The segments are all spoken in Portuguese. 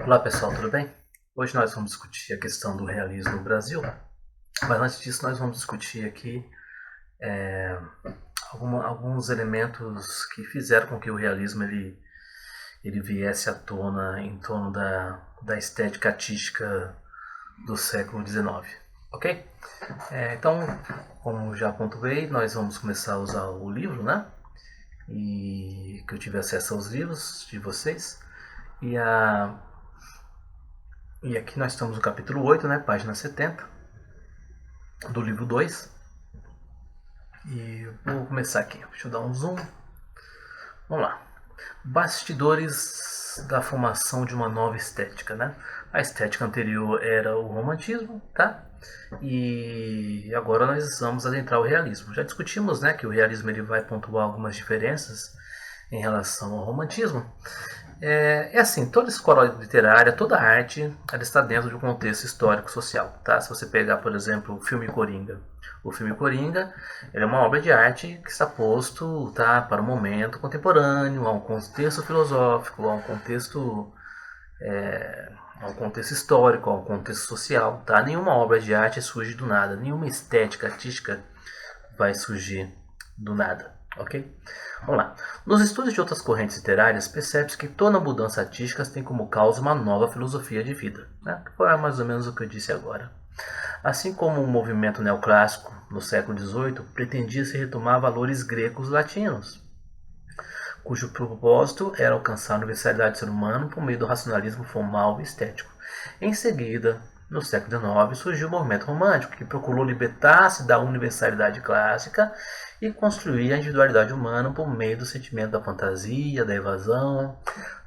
Olá pessoal, tudo bem? Hoje nós vamos discutir a questão do realismo no Brasil, mas antes disso nós vamos discutir aqui alguns elementos que fizeram com que o realismo ele viesse à tona em torno da estética artística do século XIX, ok? Então, como já pontuei, nós vamos começar a usar o livro, né? E que eu tive acesso aos livros de vocês. E aqui nós estamos no capítulo 8, né, página 70, do livro 2. E vou começar aqui. Deixa eu dar um zoom. Vamos lá. Bastidores da formação de uma nova estética, né? A estética anterior era o romantismo, tá? E agora nós vamos adentrar o realismo. Já discutimos, né, que o realismo ele vai pontuar algumas diferenças em relação ao romantismo. É assim, toda escola literária, toda arte, ela está dentro de um contexto histórico-social, tá? Se você pegar, por exemplo, o filme Coringa. O filme Coringa, ele é uma obra de arte que está posto, tá, para o momento contemporâneo, a um contexto filosófico, a um contexto histórico, a um contexto social, tá? Nenhuma obra de arte surge do nada, nenhuma estética artística vai surgir do nada, ok? Vamos lá. Nos estudos de outras correntes literárias, percebe-se que toda mudança artística tem como causa uma nova filosofia de vida, né? Que foi mais ou menos o que eu disse agora. Assim como o movimento neoclássico no século XVIII pretendia se retomar valores gregos latinos, cujo propósito era alcançar a universalidade do ser humano por meio do racionalismo formal e estético. Em seguida, no século XIX, surgiu o movimento romântico, que procurou libertar-se da universalidade clássica e construir a individualidade humana por meio do sentimento da fantasia, da evasão,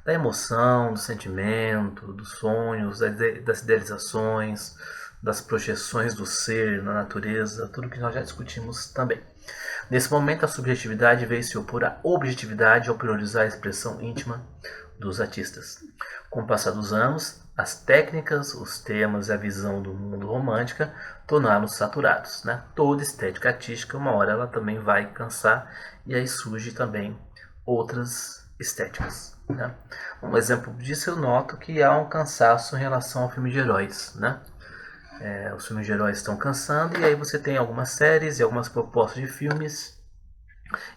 da emoção, do sentimento, dos sonhos, das idealizações, das projeções do ser na natureza, tudo que nós já discutimos também. Nesse momento, a subjetividade veio se opor à objetividade ao priorizar a expressão íntima dos artistas. Com o passar dos anos, as técnicas, os temas e a visão do mundo romântica tornaram-se saturados, né? Toda estética artística, uma hora ela também vai cansar e aí surge também outras estéticas, né? Um exemplo disso eu noto que há um cansaço em relação ao filme de heróis, né? Os filmes de heróis estão cansando e aí você tem algumas séries e algumas propostas de filmes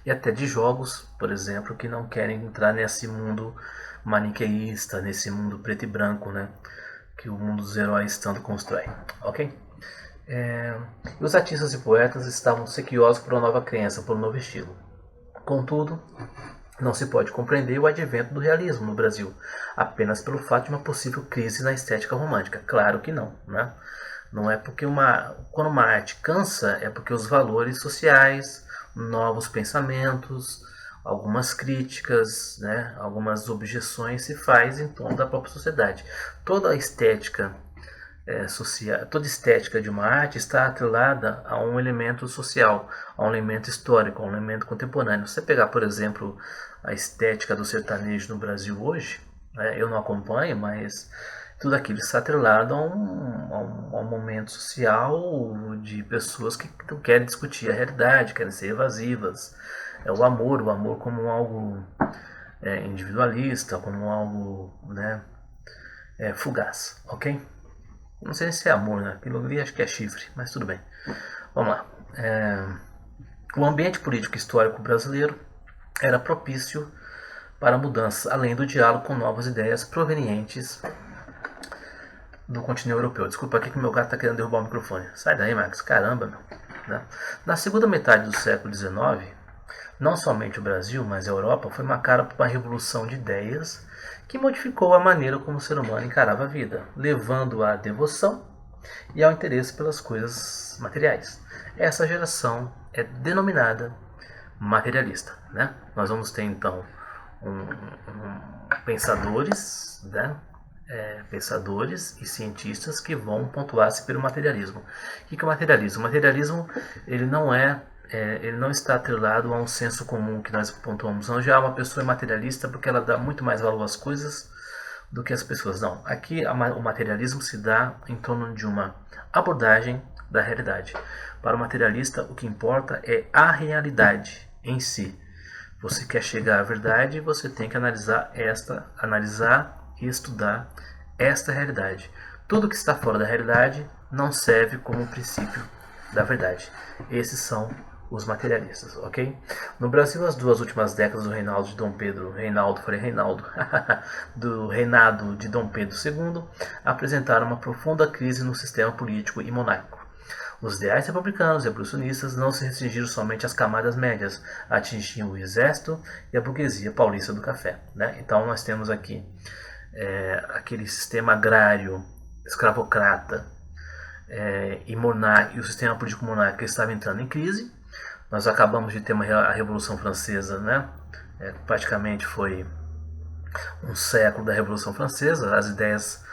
e até de jogos, por exemplo, que não querem entrar nesse mundo maniqueísta, nesse mundo preto e branco, né? Que o mundo dos heróis tanto constrói, ok? E os artistas e poetas estavam sequiosos por uma nova crença, por um novo estilo. Contudo, não se pode compreender o advento do realismo no Brasil apenas pelo fato de uma possível crise na estética romântica. Claro que não, né? Não é porque quando uma arte cansa, é porque os valores sociais, novos pensamentos, algumas críticas, né, algumas objeções se faz em torno da própria sociedade. Toda a estética social, toda estética de uma arte está atrelada a um elemento social, a um elemento histórico, a um elemento contemporâneo. Se você pegar, por exemplo, a estética do sertanejo no Brasil hoje, né, eu não acompanho, mas tudo aquilo está atrelado a um momento social de pessoas que não querem discutir a realidade, querem ser evasivas. É o amor como algo individualista, como algo, né, fugaz, ok? Não sei se é amor, né? Aquilo ali acho que é chifre, mas tudo bem. Vamos lá. O ambiente político histórico brasileiro era propício para mudanças, além do diálogo com novas ideias provenientes do continente europeu. Desculpa aqui que meu gato está querendo derrubar o microfone. Sai daí, Max. Caramba, meu. Né? Na segunda metade do século XIX, não somente o Brasil, mas a Europa foi marcada por uma revolução de ideias que modificou a maneira como o ser humano encarava a vida, levando à devoção e ao interesse pelas coisas materiais. Essa geração é denominada materialista, né? Nós vamos ter então pensadores, né? Pensadores e cientistas que vão pontuar-se pelo materialismo. O que é o materialismo? O materialismo ele não está atrelado a um senso comum que nós pontuamos. Não, já uma pessoa é materialista porque ela dá muito mais valor às coisas do que as pessoas. Não, aqui o materialismo se dá em torno de uma abordagem da realidade. Para o materialista, o que importa é a realidade em si. Você quer chegar à verdade, você tem que analisar e estudar esta realidade. Tudo que está fora da realidade não serve como princípio da verdade. Esses são os materialistas, ok? No Brasil, as 2 últimas décadas do reinado de Dom Pedro, do reinado de Dom Pedro II, apresentaram uma profunda crise no sistema político e monárquico. Os ideais republicanos e abolicionistas não se restringiram somente às camadas médias, atingiam o exército e a burguesia paulista do café. Né? Então nós temos aqui aquele sistema agrário escravocrata e o sistema político monárquico estava entrando em crise. Nós acabamos de ter a Revolução Francesa, né? Praticamente foi um século da Revolução Francesa. As ideias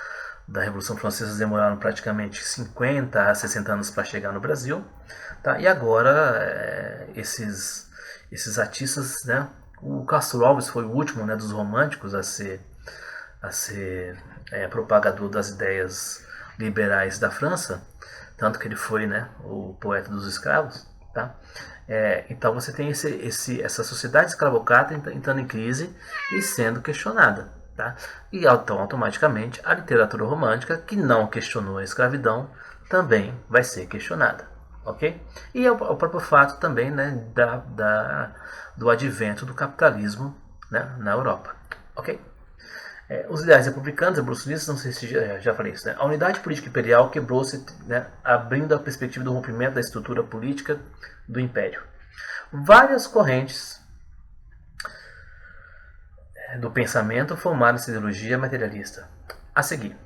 da Revolução Francesa demoraram praticamente 50 a 60 anos para chegar no Brasil. Tá? E agora esses artistas, né? O Castro Alves foi o último, né, dos românticos a ser propagador das ideias liberais da França, tanto que ele foi, né, o poeta dos escravos. Tá? Então você tem essa sociedade escravocrata entrando em crise e sendo questionada. Tá? E então, automaticamente, a literatura romântica, que não questionou a escravidão, também vai ser questionada. Okay? E o próprio fato também, né, do advento do capitalismo, né, na Europa. Okay? Os ideais republicanos e abolicionistas, não sei se já falei isso, né? A unidade política imperial quebrou-se, né, abrindo a perspectiva do rompimento da estrutura política do império. Várias correntes do pensamento formaram essa ideologia materialista. A seguir,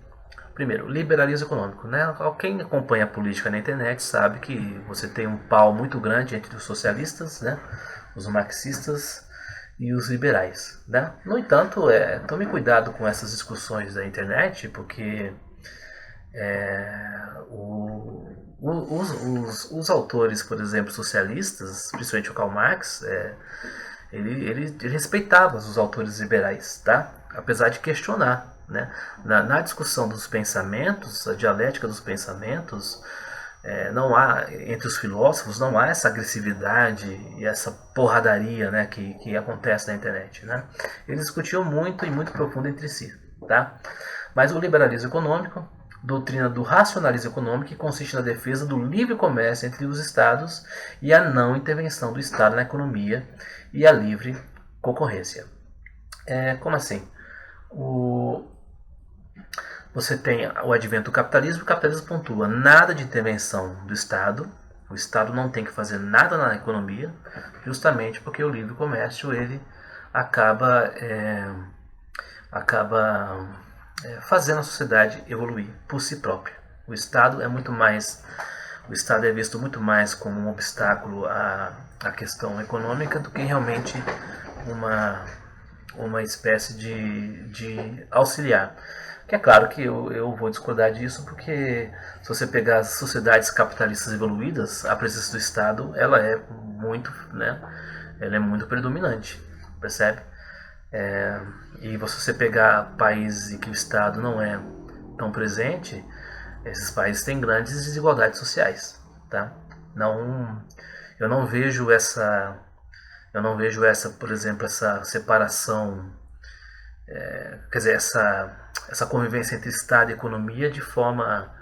primeiro, liberalismo econômico. Né? Quem acompanha a política na internet sabe que você tem um pau muito grande entre os socialistas, né, os marxistas e os liberais. Né? No entanto, tome cuidado com essas discussões da internet, porque os autores, por exemplo, socialistas, principalmente o Karl Marx, ele respeitava os autores liberais, tá? Apesar de questionar. Né? Na discussão dos pensamentos, a dialética dos pensamentos, não há, entre os filósofos, não há essa agressividade e essa porradaria, né, que acontece na internet. Né? Eles discutiam muito e muito profundo entre si. Tá? Mas o liberalismo econômico, doutrina do racionalismo econômico, que consiste na defesa do livre comércio entre os estados e a não intervenção do Estado na economia e a livre concorrência. Como assim? Você tem o advento do capitalismo. O capitalismo pontua nada de intervenção do Estado. O Estado não tem que fazer nada na economia, justamente porque o livre comércio ele acaba fazendo a sociedade evoluir por si própria. O Estado é visto muito mais como um obstáculo à questão econômica do que realmente uma espécie de auxiliar. Que é claro que eu vou discordar disso, porque se você pegar as sociedades capitalistas evoluídas, a presença do Estado ela é muito predominante, percebe? E se você pegar países em que o Estado não é tão presente, esses países têm grandes desigualdades sociais. Tá? Eu não vejo essa, por exemplo, essa separação, quer dizer, essa convivência entre Estado e economia de forma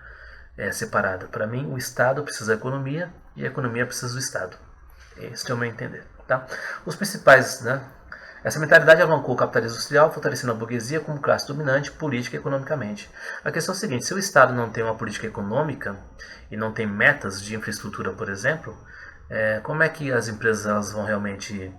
separada. Para mim, o Estado precisa da economia e a economia precisa do Estado. Esse é o meu entender. Tá? Os principais, né? Essa mentalidade alavancou o capitalismo industrial, fortalecendo a burguesia como classe dominante política e economicamente. A questão é a seguinte: se o Estado não tem uma política econômica e não tem metas de infraestrutura, por exemplo, como é que as empresas elas vão realmente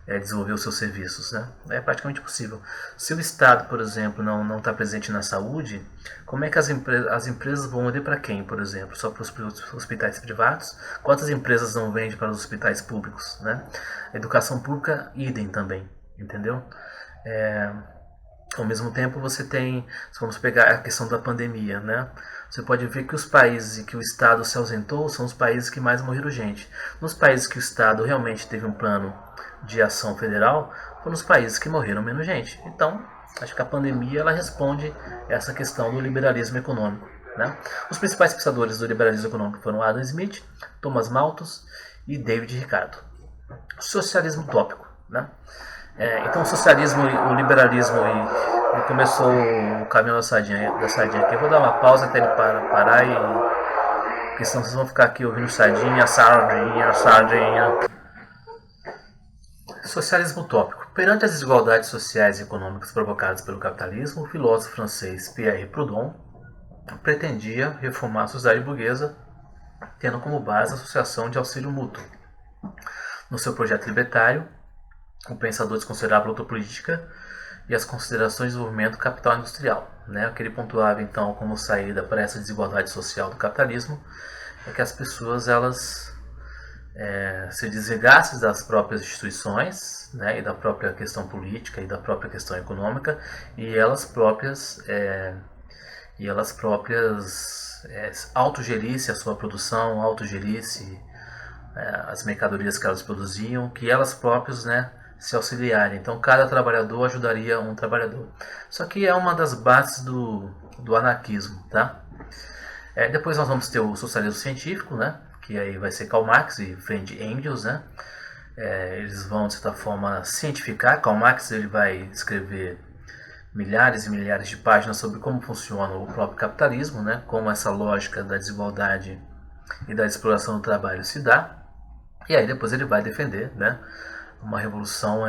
desenvolver os seus serviços? Né? É praticamente impossível. Se o Estado, por exemplo, não está presente na saúde, como é que as empresas vão vender para quem, por exemplo? Só para os hospitais privados? Quantas empresas não vendem para os hospitais públicos? Né? A educação pública, idem também. Entendeu? Ao mesmo tempo você tem, se vamos pegar a questão da pandemia, né? Você pode ver que os países em que o Estado se ausentou são os países que mais morreram gente. Nos países que o Estado realmente teve um plano de ação federal, foram os países que morreram menos gente. Então, acho que a pandemia ela responde essa questão do liberalismo econômico. Né? Os principais pensadores do liberalismo econômico foram Adam Smith, Thomas Malthus e David Ricardo. Socialismo utópico, né? Então o socialismo, o liberalismo Ele começou o caminho da sardinha aqui. Eu vou dar uma pausa até ele parar e... porque senão vocês vão ficar aqui ouvindo sardinha, sardinha, sardinha. Socialismo utópico. Perante as desigualdades sociais e econômicas provocadas pelo capitalismo, o filósofo francês Pierre Proudhon pretendia reformar a sociedade burguesa, tendo como base a associação de auxílio mútuo. No seu projeto libertário, o pensador desconsiderava a luta política e as considerações de desenvolvimento capital industrial. O que ele pontuava então como saída para essa desigualdade social do capitalismo é que as pessoas se desligassem das próprias instituições, e da própria questão política e da própria questão econômica, e elas próprias autogerissem a sua produção, autogerissem as mercadorias que elas produziam, que elas próprias se auxiliarem. Então cada trabalhador ajudaria um trabalhador. Isso aqui é uma das bases do anarquismo. Depois nós vamos ter o socialismo científico, que aí vai ser Karl Marx e Friedrich Engels. Eles vão, de certa forma, cientificar. Karl Marx ele vai escrever milhares e milhares de páginas sobre como funciona o próprio capitalismo, como essa lógica da desigualdade e da exploração do trabalho se dá. E aí depois ele vai defender uma revolução.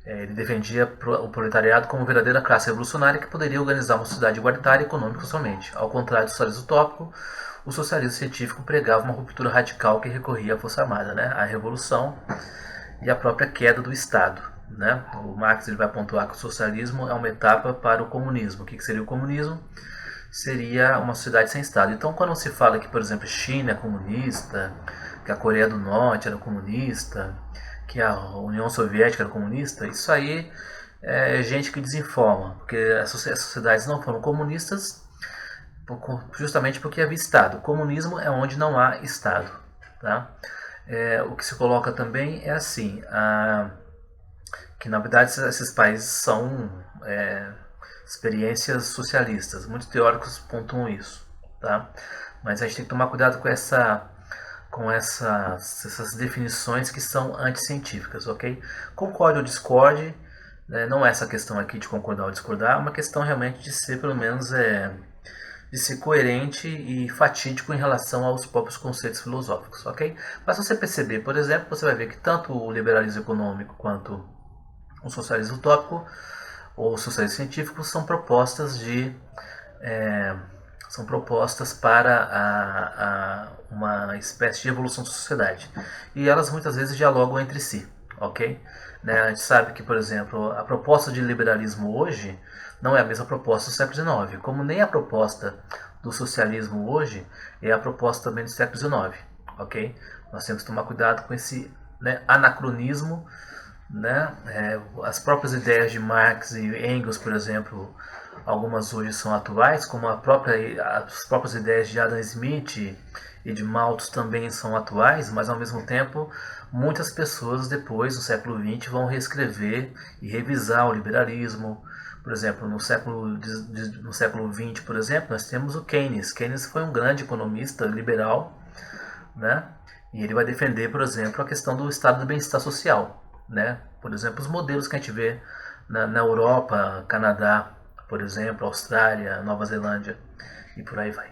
Ele defendia o proletariado como verdadeira classe revolucionária que poderia organizar uma sociedade igualitária e econômica socialmente. Ao contrário do socialismo utópico, o socialismo científico pregava uma ruptura radical que recorria à força armada, a revolução e a própria queda do Estado. O Marx ele vai pontuar que o socialismo é uma etapa para o comunismo. O que seria o comunismo? Seria uma sociedade sem Estado. Então, quando se fala que, por exemplo, a China é comunista, que a Coreia do Norte era comunista, que a União Soviética era comunista, isso aí é gente que desinforma, porque as sociedades não foram comunistas justamente porque havia Estado. O comunismo é onde não há Estado. O que se coloca também é assim, que na verdade esses países são experiências socialistas. Muitos teóricos pontuam isso. Mas a gente tem que tomar cuidado com essas definições que são anticientíficas, ok? Concorde ou discorde, não é essa questão aqui de concordar ou discordar, é uma questão realmente de ser, pelo menos, de ser coerente e fatídico em relação aos próprios conceitos filosóficos, ok? Mas se você perceber, por exemplo, você vai ver que tanto o liberalismo econômico quanto o socialismo utópico ou o socialismo científico são propostas para uma espécie de evolução da sociedade. E elas muitas vezes dialogam entre si, ok? A gente sabe que, por exemplo, a proposta de liberalismo hoje não é a mesma proposta do século XIX, como nem a proposta do socialismo hoje é a proposta também do século XIX, ok? Nós temos que tomar cuidado com esse anacronismo. As próprias ideias de Marx e Engels, por exemplo, algumas hoje são atuais, como as próprias ideias de Adam Smith e de Malthus também são atuais, mas ao mesmo tempo muitas pessoas depois, no século XX, vão reescrever e revisar o liberalismo. Por exemplo, no século XX, por exemplo, nós temos o Keynes. Keynes foi um grande economista liberal, e ele vai defender, por exemplo, a questão do estado do bem-estar social. Por exemplo, os modelos que a gente vê na Europa, Canadá, por exemplo, Austrália, Nova Zelândia e por aí vai,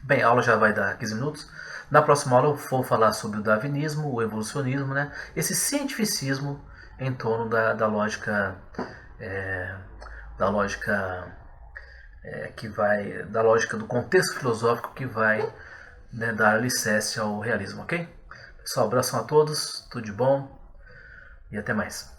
Bem, a aula já vai dar 15 minutos. Na próxima aula eu vou falar sobre o darwinismo, o evolucionismo, esse cientificismo em torno da lógica da lógica do contexto filosófico que vai dar alicerce ao realismo, ok? Pessoal, abração a todos, tudo de bom e até mais.